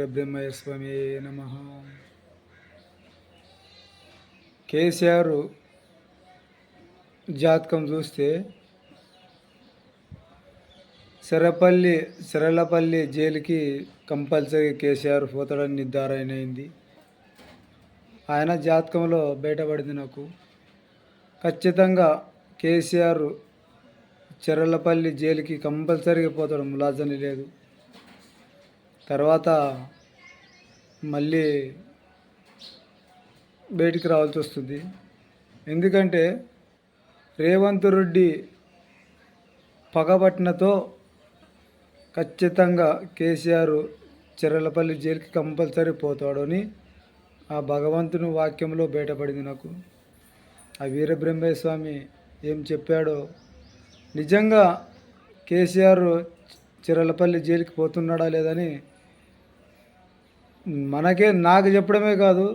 వీరబ్రహ్మయ్య స్వామి నమ. కేసీఆర్ జాతకం చూస్తే సెరలపల్లి జైలుకి కంపల్సరీ కేసీఆర్ పోతాడని నిర్ధారణ అయింది. ఆయన జాతకంలో బయటపడింది నాకు. ఖచ్చితంగా కేసీఆర్ చెరలపల్లి జైలుకి కంపల్సరీగా పోతాడు, ములాజని లేదు. తర్వాత మళ్ళీ బయటికి రావాల్సి వస్తుంది. ఎందుకంటే రేవంత్ రెడ్డి పగబట్టినతో ఖచ్చితంగా కేసీఆర్ చెరలపల్లి జైలుకి కంపల్సరీ పోతాడు అని ఆ భగవంతుని వాక్యంలో బయటపడింది నాకు. ఆ వీరబ్రహ్మయ్య స్వామి ఏం చెప్పాడో, నిజంగా కేసీఆర్ చెరలపల్లి జైలుకి పోతున్నాడా లేదని నాకు చెప్పడమే కాదు,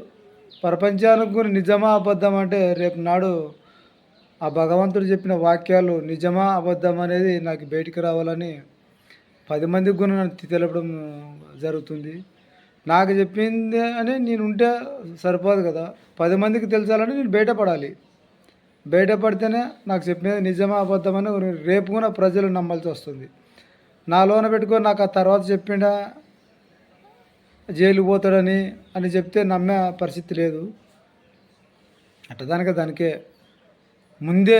ప్రపంచానికి కూడా నిజమా అబద్ధం అంటే రేపు నాడు ఆ భగవంతుడు చెప్పిన వాక్యాలు నిజమా అబద్ధం అనేది నాకు బయటికి రావాలని 10 మందికి కూడా నన్ను తెలపడం జరుగుతుంది. నాకు చెప్పింది అని నేను ఉంటే సరిపోదు కదా, 10 మందికి తెలిసాలని నేను బయటపడాలి. బయటపడితేనే నాకు చెప్పినది నిజమా అబద్ధం అని రేపు కూడా ప్రజలు నమ్మాల్సి వస్తుంది. నా లోన పెట్టుకొని నాకు ఆ తర్వాత చెప్పిండా జైలు పోతాడని అని చెప్తే నమ్మే పరిస్థితి లేదు. దానికే ముందే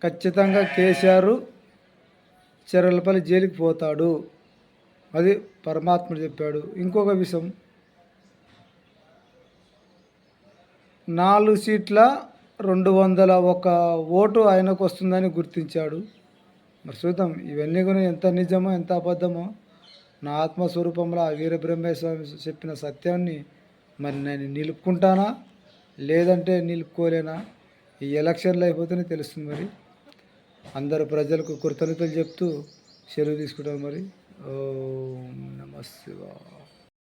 ఖచ్చితంగా కేసీఆర్ చెరలపల్లి జైలుకి పోతాడు, అది పరమాత్ముడు చెప్పాడు. ఇంకొక విషయం, 4 సీట్ల 201 ఓటు ఆయనకు వస్తుందని గుర్తించాడు. మరి చూద్దాం ఇవన్నీ కూడా ఎంత నిజమో ఎంత అబద్ధమో. నా ఆత్మస్వరూపంలో ఆ వీరబ్రహ్మయ్య స్వామి చెప్పిన సత్యాన్ని మరి నేను నిలుపుకుంటానా లేదంటే నిలుపుకోలేనా, ఈ ఎలక్షన్లు అయిపోతేనే తెలుస్తుంది. మరి అందరు ప్రజలకు కృతజ్ఞతలు చెప్తూ సెలవు తీసుకుంటాను. మరి ఓం నమః శివాయ.